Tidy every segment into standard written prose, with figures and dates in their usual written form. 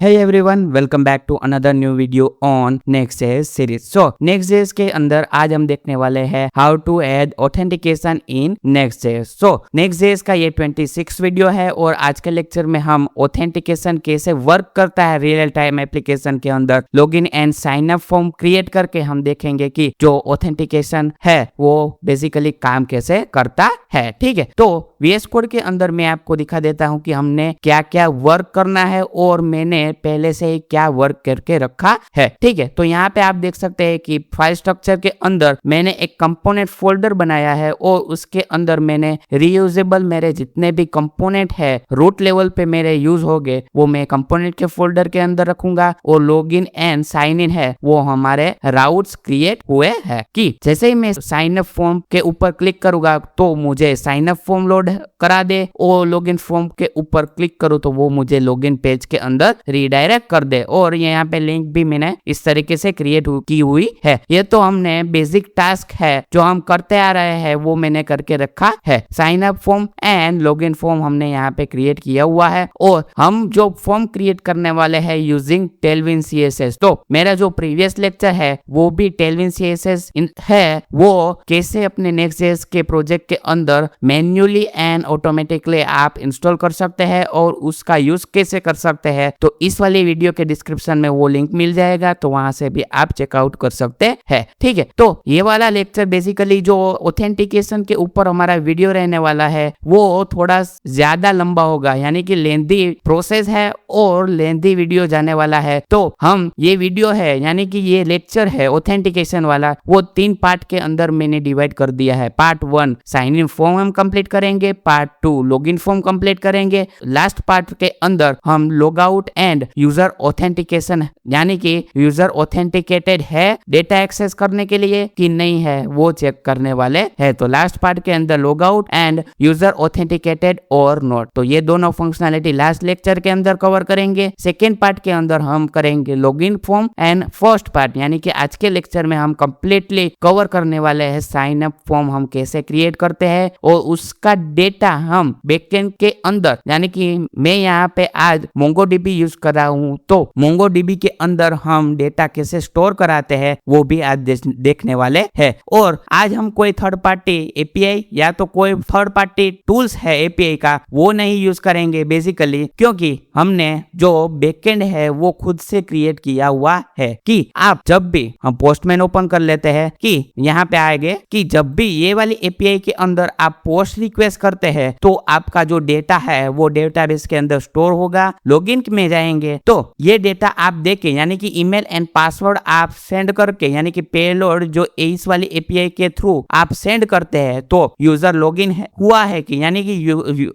Hey everyone, welcome back to another new video on Next.js series. So Next.js के अंदर आज हम देखने वाले हैं how to add authentication in Next.js. So Next.js का ये 26 वीडियो है और आज के लेक्चर में हम authentication कैसे वर्क करता है रियल टाइम एप्लीकेशन के अंदर login and sign up form create करके हम देखेंगे कि जो ऑथेंटिकेशन है वो बेसिकली काम कैसे करता है। ठीक है, तो VS कोड के अंदर मैं आपको दिखा देता हूं कि हमने क्या क्या वर्क करना है और मैंने पहले से ही क्या वर्क करके रखा है। ठीक है, तो यहाँ पे आप देख सकते हैं कि फाइल स्ट्रक्चर के अंदर मैंने एक कंपोनेंट फोल्डर बनाया है और उसके अंदर मैंने रीयूजेबल मेरे जितने भी कंपोनेंट है रूट लेवल पे मेरे यूज हो गए वो मैं कंपोनेंट के फोल्डर के अंदर रखूंगा और लॉगिन एंड साइन इन है वो हमारे राउट्स क्रिएट हुए हैं। कि जैसे ही मैं साइन अप फॉर्म के ऊपर क्लिक करूंगा तो मुझे साइन अप फॉर्म लोड करा दे और लॉगिन फॉर्म के ऊपर क्लिक करूं तो वो मुझे लॉगिन पेज के अंदर रीडायरेक्ट कर दे। और यहाँ पे लिंक भी मैंने इस तरीके से क्रिएट की हुई है। ये तो हमने बेसिक टास्क है जो हम करते आ रहे हैं वो मैंने करके रखा है। Sign up form and login form हमने यहाँ पे क्रिएट किया हुआ है और हम जो फॉर्म क्रिएट करने वाले हैं यूजिंग टेलविन CSS। तो मेरा जो प्रीवियस लेक्चर है वो भी टेलविन CSS है, वो कैसे अपने Next.js के प्रोजेक्ट के अंदर मैन्युअली एंड ऑटोमेटिकली आप इंस्टॉल कर सकते हैं और उसका यूज कैसे कर सकते हैं। तो इस वाली वीडियो के डिस्क्रिप्शन में वो लिंक मिल जाएगा, तो वहां से भी आप चेकआउट कर सकते हैं। ठीक है, तो ये वाला लेक्चर बेसिकली जो ऑथेंटिकेशन के ऊपर हमारा वीडियो रहने वाला है वो थोड़ा ज्यादा लंबा होगा, यानी कि लेंथी प्रोसेस है और लेंथी वीडियो जाने वाला है। तो हम ये वीडियो है यानी कि ये लेक्चर है ऑथेंटिकेशन वाला वो 3 पार्ट के अंदर मैंने डिवाइड कर दिया है। पार्ट 1 साइन इन फॉर्म हम कंप्लीट करेंगे, पार्ट 2 लॉगिन फॉर्म कंप्लीट करेंगे, लास्ट पार्ट के अंदर हम log out and user authentication यानी कि यूजर ऑथेंटिकेटेड है डेटा एक्सेस करने के लिए कि नहीं है वो चेक करने वाले हैं। तो लास्ट पार्ट के अंदर log out and user authenticated और नॉट, तो ये दोनों फंक्शनैलिटी लास्ट लेक्चर के अंदर कवर करेंगे। सेकेंड पार्ट के अंदर हम करेंगे login form and first part यानी कि आज के लेक्चर में हम कंप्लीटली कवर करने वाले हैं साइन अप फॉर्म हम कैसे क्रिएट करते हैं और उसका डेटा हम बैकएंड के अंदर यानी कि मैं यहाँ पे आज MongoDB यूज कर रहा हूँ तो MongoDB के अंदर हम डेटा कैसे स्टोर कराते हैं वो भी आज देखने वाले हैं। और आज हम कोई थर्ड पार्टी API या तो कोई थर्ड पार्टी टूल्स है API का वो नहीं यूज करेंगे बेसिकली, क्योंकि हमने जो बैकएंड है वो खुद से क्रिएट किया हुआ है। कि आप जब भी हम पोस्टमैन ओपन कर लेते हैं कि यहाँ पे आएंगे कि जब भी ये वाली API के अंदर आप पोस्ट रिक्वेस्ट करते हैं तो आपका जो डेटा है वो डेटाबेस के अंदर स्टोर होगा। लॉगिन में जाएंगे तो ये डेटा आप देके यानी कि ईमेल एंड पासवर्ड आप सेंड करके यानी कि पेलोड जो इस वाली API के थ्रू आप सेंड करते हैं तो यूजर लॉगिन हुआ है कि यानी कि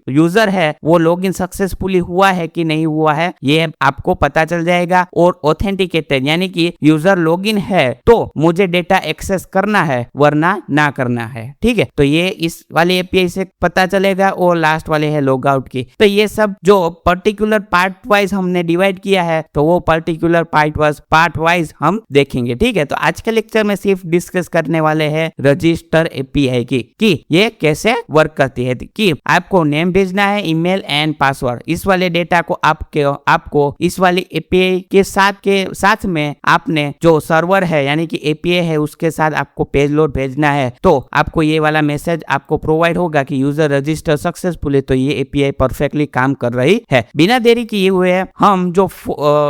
यूजर है वो लॉगिन सक्सेसफुली हुआ है कि नहीं हुआ है ये आपको पता चल जाएगा। और ऑथेंटिकेटेड यानी कि यूजर लॉगिन है तो मुझे डेटा एक्सेस करना है वरना ना करना है। ठीक है, तो ये इस वाले API से पता चलेगा। और लास्ट वाले है लॉग आउट की। तो ये सब जो पर्टिकुलर पार्ट वाइज हमने डिवाइड किया है तो वो पर्टिकुलर पार्ट वाइज हम देखेंगे। ठीक है, तो आज के लेक्चर में सिर्फ डिस्कस करने वाले हैं रजिस्टर API की कि ये कैसे वर्क करती है। कि आपको नेम भेजना है, ईमेल एंड पासवर्ड, इस वाले डेटा को आपको इस वाली API के साथ में आपने जो सर्वर है यानी कि API है उसके साथ आपको पेज लोड भेजना है तो आपको ये वाला मैसेज आपको प्रोवाइड होगा कि यूजर रजिस्टर सक्सेसफुल है। तो ये API परफेक्टली काम कर रही है। बिना देरी किए हुए हम जो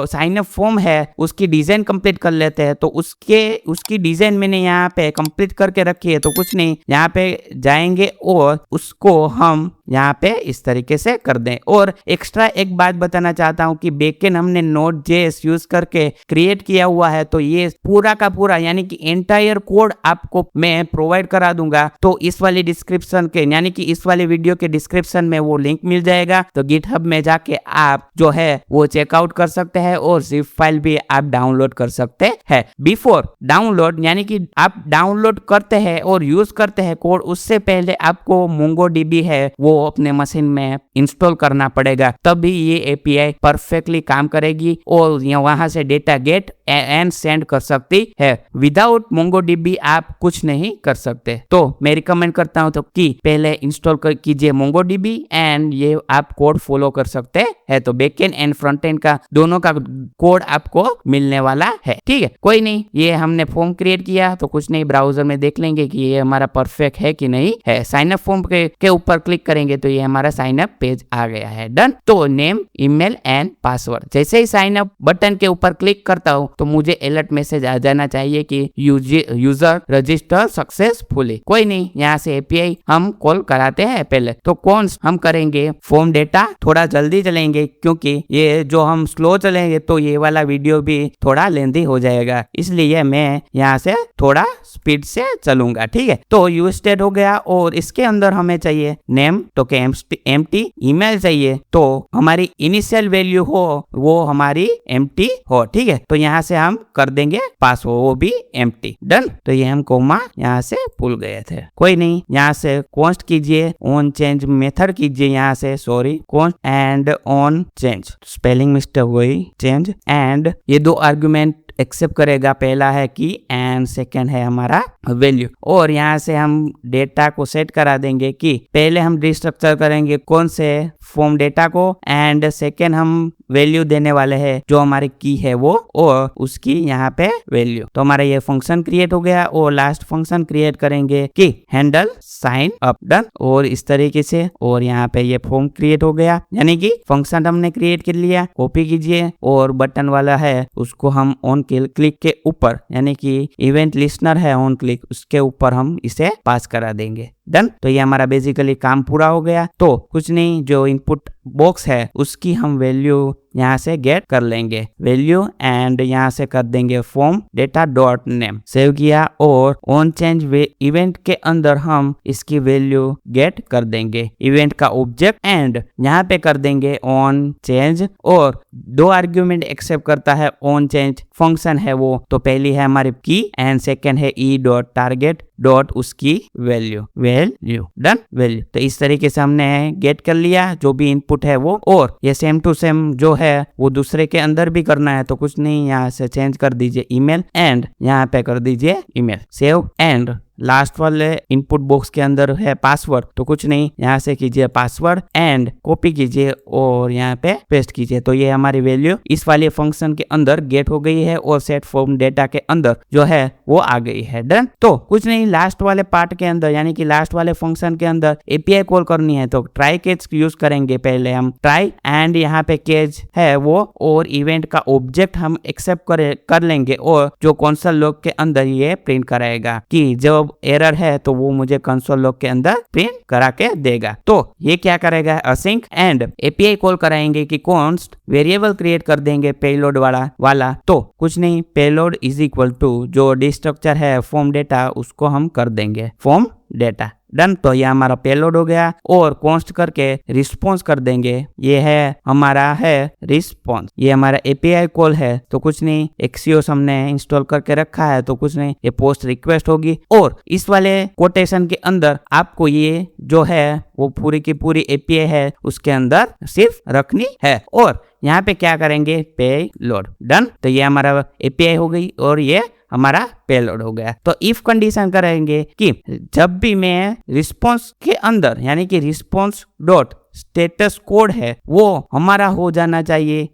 साइन अप फॉर्म है उसकी डिजाइन कंप्लीट कर लेते हैं। तो उसकी डिजाइन मैंने यहाँ पे कंप्लीट करके रखी है, तो कुछ नहीं यहाँ पे जाएंगे और उसको हम यहाँ पे इस तरीके से कर दें। और एक्स्ट्रा एक बात बताना चाहता हूँ कि बैकएंड हमने Node.js यूज करके क्रिएट किया हुआ है तो ये पूरा का पूरा यानी कि एंटायर कोड आपको मैं प्रोवाइड करा दूंगा। तो इस वाली डिस्क्रिप्शन के यानी कि इस वाले वीडियो के डिस्क्रिप्शन में वो लिंक मिल जाएगा, तो गिटहब में जाके आप जो है वो चेकआउट कर सकते हैं और जिप फाइल भी आप डाउनलोड कर सकते हैं। बिफोर डाउनलोड यानी कि आप डाउनलोड करते हैं और यूज करते हैं कोड उससे पहले आपको MongoDB है वो अपने मशीन में इंस्टॉल करना पड़ेगा, तभी ये API परफेक्टली काम करेगी और वहां से डेटा गेट एंड सेंड कर सकती है। विदाउट MongoDB आप कुछ नहीं कर सकते। तो मैं रिकमेंड करता हूं तो कि पहले इंस्टॉल कीजिए MongoDB एंड एंड ये आप कोड फॉलो कर सकते हैं। तो बैकएंड एंड फ्रंट एंड का दोनों का कोड आपको मिलने वाला है। ठीक है, कोई नहीं, ये हमने फॉर्म क्रिएट किया तो कुछ नहीं, ब्राउजर में देख लेंगे कि ये हमारा परफेक्ट है कि नहीं है। साइन अप फॉर्म के ऊपर क्लिक करेंगे तो ये हमारा साइन अप पेज आ गया है। डन। तो नेम, ईमेल एंड पासवर्ड। जैसे ही साइन अप बटन के ऊपर क्लिक करता हूँ तो मुझे अलर्ट मैसेज आ जाना चाहिए कि यूजर रजिस्टर सक्सेसफुली। कोई नहीं, यहाँ से एपीआई हम कॉल कराते हैं पहले। तो कौन हम करेंगे, फॉर्म डेटा। थोड़ा जल्दी चलेंगे क्योंकि ये जो हम स्लो चलेंगे तो ये वाला वीडियो भी थोड़ा लेंथी हो जाएगा, इसलिए मैं यहाँ से थोड़ा स्पीड से चलूंगा। ठीक है, तो यूज स्टेट हो गया और इसके अंदर हमें चाहिए नेम तो एम्प्टी, ईमेल चाहिए तो हमारी इनिशियल वैल्यू हो वो हमारी एम्प्टी हो। ठीक है, तो यहाँ से हम कर देंगे पासवर्ड, वो भी एम्प्टी। डन। तो ये हम कोमा यहाँ से भूल गए थे। कोई नहीं, यहाँ से कॉन्स्ट कीजिए, ऑन चेंज मेथड कीजिए, यहाँ से sorry const and on change, spelling mistake हुई, चेंज एंड ये दो आर्गुमेंट एक्सेप्ट करेगा। पहला है की एंड सेकंड है हमारा वैल्यू। और यहाँ से हम डेटा को सेट करा देंगे कि पहले हम डिस्ट्रक्चर करेंगे कौन से फॉर्म डेटा को, एंड सेकेंड हम वैल्यू देने वाले हैं जो हमारी की है वो, और उसकी यहाँ पे वैल्यू। तो हमारा ये फंक्शन क्रिएट हो गया और लास्ट फंक्शन क्रिएट करेंगे कि हैंडल साइन अप। डन। और इस तरीके से, और यहाँ पे ये फॉर्म क्रिएट हो गया, यानी कि फंक्शन हमने क्रिएट कर लिया। कॉपी कीजिए और बटन वाला है उसको हम ऑन क्लिक के ऊपर, यानी कि इवेंट लिस्टनर है ऑन क्लिक, उसके ऊपर हम इसे पास करा देंगे। डन। तो ये हमारा बेसिकली काम पूरा हो गया। तो कुछ नहीं, जो इनपुट बॉक्स है उसकी हम वैल्यू यहाँ से गेट कर लेंगे, वैल्यू, एंड यहाँ से कर देंगे form data dot name. Save किया और ऑन चेंज इवेंट के अंदर हम इसकी वैल्यू गेट कर देंगे, इवेंट का ऑब्जेक्ट, एंड यहाँ पे कर देंगे ऑन चेंज। और दो आर्ग्यूमेंट एक्सेप्ट करता है ऑन चेंज फंक्शन है वो, तो पहली है हमारी की एंड सेकेंड है ई डॉट टारगेट डॉट उसकी वैल्यू। डन। वैल्यू। तो इस तरीके से हमने गेट कर लिया जो भी इनपुट है वो, और ये सेम टू सेम जो है वो दूसरे के अंदर भी करना है। तो कुछ नहीं, यहाँ से चेंज कर दीजिए ईमेल एंड यहाँ पे कर दीजिए ईमेल। सेव एंड लास्ट वाले इनपुट बॉक्स के अंदर है पासवर्ड, तो कुछ नहीं, यहाँ से कीजिए पासवर्ड एंड कॉपी कीजिए और यहाँ पे पेस्ट कीजिए। तो ये हमारी वैल्यू इस वाले फंक्शन के अंदर गेट हो गई है और सेट फॉर्म डेटा के अंदर जो है वो आ गई है। डन। तो कुछ नहीं, लास्ट वाले पार्ट के अंदर यानी कि लास्ट वाले फंक्शन के अंदर एपीआई कॉल करनी है तो ट्राई केस यूज करेंगे। पहले हम ट्राई एंड यहाँ पे केस है वो, और इवेंट का ऑब्जेक्ट हम एक्सेप्ट कर लेंगे, और जो कंसोल लॉग के अंदर ये प्रिंट कराएगा कि जब एरर है तो वो मुझे कंसोल लॉग के अंदर प्रिंट करा के देगा। तो ये क्या करेगा, असिंक एंड एपीआई कॉल कराएंगे कि कॉन्स्ट वेरिएबल क्रिएट कर देंगे पेलोड वाला। तो कुछ नहीं, पेलोड इज इक्वल टू जो डिस्ट्रक्चर है फॉर्म डेटा उसको हम कर देंगे फॉर्म डेटा। डन। तो ये हमारा पेलोड हो गया और कॉन्स्ट करके रिस्पॉन्स कर देंगे, ये है हमारा है रिस्पॉन्स। ये हमारा एपीआई कॉल है तो कुछ नहीं, एक्सियोस हमने इंस्टॉल करके रखा है तो कुछ नहीं, ये पोस्ट रिक्वेस्ट होगी। और इस वाले कोटेशन के अंदर आपको ये जो है वो पूरी की पूरी एपीआई है उसके अंदर सिर्फ रखनी है। और यहाँ पे क्या करेंगे, पे लोड। डन। तो ये हमारा एपीआई हो गई और ये हमारा पेलोड हो गया। तो इफ कंडीशन करेंगे कि जब भी मैं रिस्पॉन्स के अंदर यानी कि रिस्पॉन्स डॉट स्टेटस कोड है वो हमारा होना चाहिए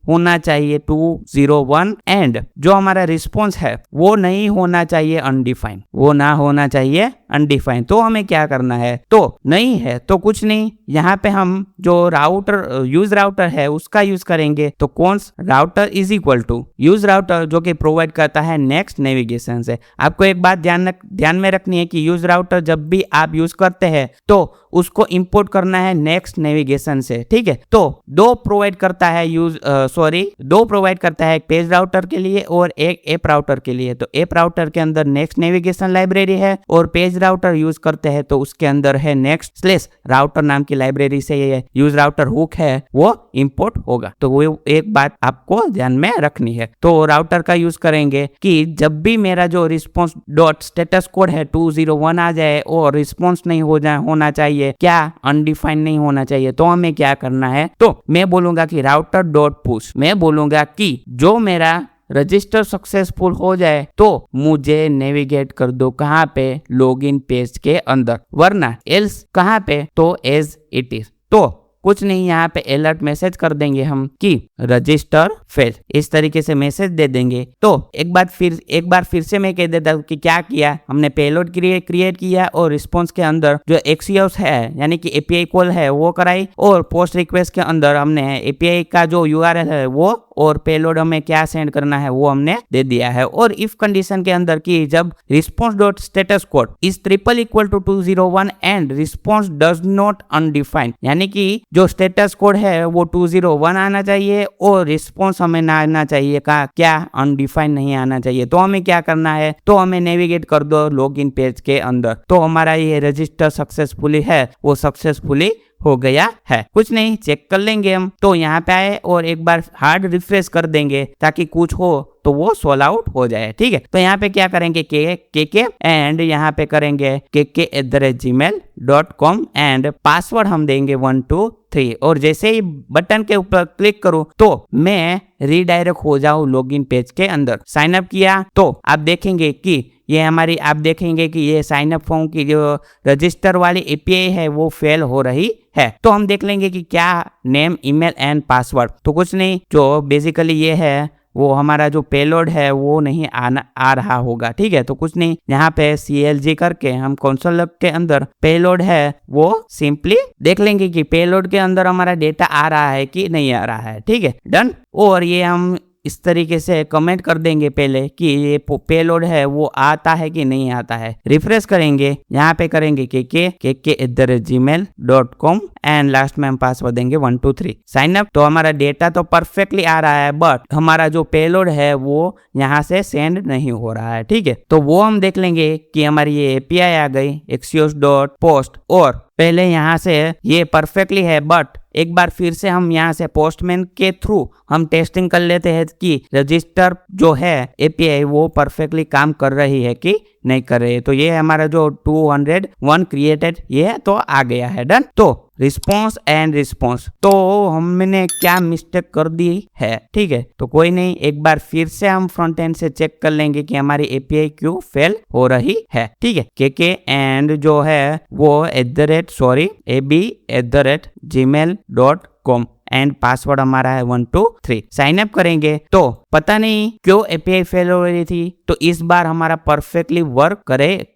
201, एंड जो हमारा रिस्पॉन्स है वो नहीं होना चाहिए अनडिफाइंड, वो ना होना चाहिए अनडिफाइंड। तो हमें क्या करना है, तो नहीं है तो कुछ नहीं, यहाँ पे हम जो यूज राउटर है उसका यूज करेंगे। तो const router is equal to use router जो कि प्रोवाइड करता है नेक्स्ट नेविगेशन से। आपको एक बात ध्यान में रखनी है कि यूज राउटर जब भी आप यूज करते हैं तो उसको इंपोर्ट करना है नेक्स्ट नेविगेशन से। ठीक है, तो दो प्रोवाइड करता है एक पेज राउटर के लिए और एक ऐप राउटर के लिए। तो ऐप राउटर के अंदर नेक्स्ट नेविगेशन लाइब्रेरी है और पेज राउटर यूज करते हैं तो उसके अंदर है नेक्स्ट / राउटर नाम की लाइब्रेरी से ये यूज राउटर हुक है वो इंपोर्ट होगा। तो वो एक बात आपको ध्यान में रखनी है। तो राउटर का यूज करेंगे कि जब भी मेरा जो रिस्पॉन्स डॉट स्टेटस कोड है 201 आ जाए और रिस्पॉन्स नहीं होना चाहिए, क्या अनडिफाइंड नहीं होना चाहिए, तो हमें क्या करना है, तो मैं बोलूंगा कि राउटर डॉट पुश, मैं बोलूंगा कि जो मेरा रजिस्टर सक्सेसफुल हो जाए तो मुझे नेविगेट कर दो कहाँ पे, लॉगिन पेज के अंदर, वरना एल्स कहाँ पे, तो एज इट इज। तो कुछ नहीं, यहाँ पे अलर्ट मैसेज कर देंगे हम कि रजिस्टर फेल, इस तरीके से मैसेज दे देंगे। तो एक बार फिर से मैं कह देता हूँ कि क्या किया हमने, पेलोड क्रिएट किया और रिस्पॉन्स के अंदर जो एक्सियोस है यानी कि एपीआई कॉल है वो कराई, और पोस्ट रिक्वेस्ट के अंदर हमने एपीआई का जो यूआरएल है वो और पेलोड हमें क्या सेंड करना है वो हमने दे दिया है। और इफ कंडीशन के अंदर कि जब response dot status code is triple equal to 201 and response does not undefined, यानी कि जो स्टेटस कोड है वो 201 आना चाहिए और रिस्पॉन्स हमें ना आना चाहिए का क्या अनडिफाइंड नहीं आना चाहिए। तो हमें क्या करना है, तो हमें नेविगेट कर दो लॉगिन पेज के अंदर। तो हमारा ये रजिस्टर सक्सेसफुली है वो सक्सेसफुली हो गया है। कुछ नहीं, चेक कर लेंगे हम। तो यहाँ पे आए और एक बार हार्ड रिफ्रेश कर देंगे ताकि कुछ हो तो वो सोल्व आउट हो जाए। ठीक है, तो यहाँ पे क्या करेंगे के एंड यहाँ पे करेंगे kk@gmail.com एंड पासवर्ड हम देंगे 123। और जैसे ही बटन के ऊपर क्लिक करूं तो मैं रीडायरेक्ट हो जाऊं लॉगिन पेज के अंदर। साइन अप किया तो आप देखेंगे कि ये हमारी, आप देखेंगे कि ये साइन अप फॉर्म की जो रजिस्टर वाली एपीआई है वो फेल हो रही है। तो हम देख लेंगे कि क्या नेम, ईमेल एंड पासवर्ड। तो कुछ नहीं, जो बेसिकली ये है वो हमारा जो पेलोड है वो नहीं आ रहा होगा। ठीक है, तो कुछ नहीं, यहाँ पे CLG करके हम कंसोल के अंदर पेलोड है वो सिंपली देख लेंगे कि पेलोड के अंदर हमारा डेटा आ रहा है कि नहीं आ रहा है। ठीक है, डन। और ये हम इस तरीके से कमेंट कर देंगे पहले कि ये पेलोड है वो आता है कि नहीं आता है। रिफ्रेश करेंगे, यहाँ पे करेंगे kk@gmail.com एंड लास्ट में हम पासवर्ड देंगे 123। Sign up. तो हमारा डेटा तो परफेक्टली आ रहा है बट हमारा जो पेलोड है वो यहाँ से सेंड नहीं हो रहा है। ठीक है, तो वो हम देख लेंगे कि हमारी ये एपीआई आ गई axios.post और पहले यहाँ से ये परफेक्टली है बट एक बार फिर से हम यहाँ से पोस्टमैन के थ्रू हम टेस्टिंग कर लेते हैं कि रजिस्टर जो है एपीआई वो परफेक्टली काम कर रही है कि नहीं कर रही है। तो ये हमारा जो 201 क्रिएटेड ये तो आ गया है। डन। तो रिस्पॉन्स एंड रिस्पॉन्स, तो हमने क्या मिस्टेक कर दी है। ठीक है, तो कोई नहीं, एक बार फिर से हम फ्रंट एंड से चेक कर लेंगे कि हमारी एपीआई क्यों फेल हो रही है। ठीक है, के एंड जो है वो ab@gmail.com एंड पासवर्ड हमारा है 123। साइन अप करेंगे तो पता नहीं क्यों एपीआई फेल हो रही थी, तो इस बार हमारा परफेक्टली वर्क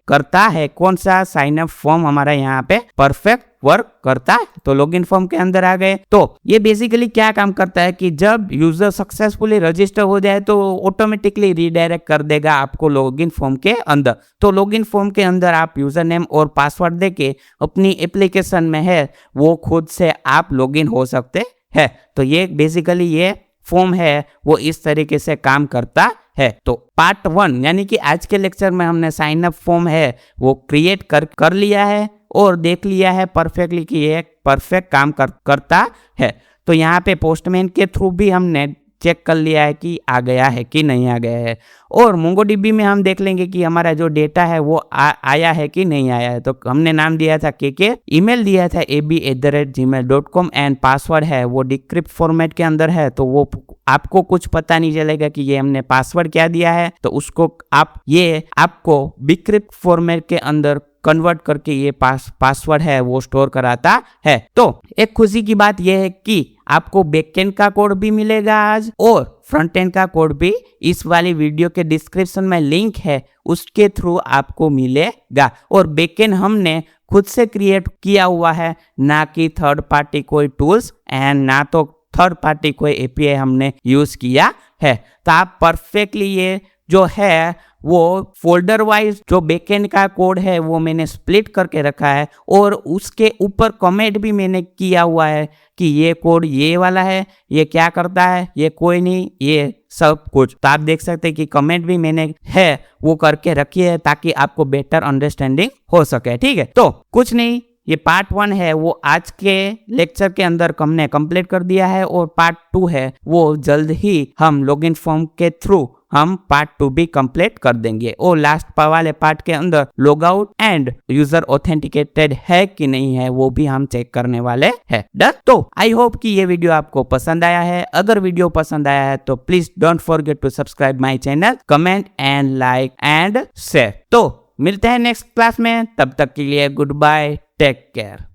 करता है। कौन सा साइन अप फॉर्म हमारा यहाँ पे परफेक्ट वर्क करता है। तो लॉगिन फॉर्म के अंदर आ गए। तो ये बेसिकली क्या काम करता है कि जब यूजर सक्सेसफुली रजिस्टर हो जाए तो ऑटोमेटिकली रीडायरेक्ट कर देगा आपको लॉगिन फॉर्म के अंदर। तो लॉगिन फॉर्म के अंदर आप यूजर नेम और पासवर्ड देके अपनी एप्लीकेशन में है वो खुद से आप लॉगिन हो सकते है। तो ये बेसिकली ये फॉर्म है वो इस तरीके से काम करता है। तो पार्ट 1 यानी कि आज के लेक्चर में हमने साइन अप फॉर्म है वो क्रिएट कर लिया है और देख लिया है परफेक्टली कि ये परफेक्ट काम करता है। तो यहाँ पे पोस्टमैन के थ्रू भी हमने चेक कर लिया है कि आ गया है कि नहीं आ गया है। और मोंगोडीबी में हम देख लेंगे कि हमारा जो डेटा है वो आया है कि नहीं आया है। तो हमने नाम दिया था के, ईमेल दिया था ab@gmail.com एंड पासवर्ड है वो डिक्रिप्ट फॉर्मेट के अंदर है। तो वो आपको कुछ पता नहीं चलेगा कि ये हमने पासवर्ड क्या दिया है। तो उसको आपको डिक्रिप्ट फॉर्मेट के अंदर कन्वर्ट करके ये पासवर्ड है वो स्टोर कराता है। तो एक खुशी की बात यह है कि आपको बैकएंड का कोड भी मिलेगा आज और फ्रंट एंड का कोड भी इस वाली वीडियो के डिस्क्रिप्शन में लिंक है उसके थ्रू आपको मिलेगा। और बैकएंड हमने खुद से क्रिएट किया हुआ है, ना कि थर्ड पार्टी कोई टूल्स एंड ना तो थर्ड पार्टी कोई एपीआई हमने यूज किया है। तो आप परफेक्टली ये जो है वो फोल्डर वाइज जो बैकएंड का कोड है वो मैंने स्प्लिट करके रखा है और उसके ऊपर कमेंट भी मैंने किया हुआ है कि ये कोड ये वाला है, ये क्या करता है, ये कोई नहीं, ये सब कुछ। तो आप देख सकते हैं कि कमेंट भी मैंने है वो करके रखी है ताकि आपको बेटर अंडरस्टैंडिंग हो सके। ठीक है, तो कुछ नहीं, ये पार्ट 1 है वो आज के लेक्चर के अंदर हमने कंप्लीट कर दिया है और पार्ट 2 है वो जल्द ही हम लॉगिन फॉर्म के थ्रू हम पार्ट 2 भी कंप्लीट कर देंगे। और लास्ट वाले पार्ट के अंदर log out and user authenticated है कि नहीं है वो भी हम चेक करने वाले हैं। डन। तो आई होप कि ये वीडियो आपको पसंद आया है। अगर वीडियो पसंद आया है तो please don't forget to subscribe my channel, comment and like and share. तो मिलते हैं नेक्स्ट क्लास में, तब तक के लिए good bye, take care.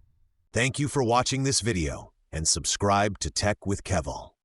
Thank you for watching this video. and subscribe to Tech with Keval.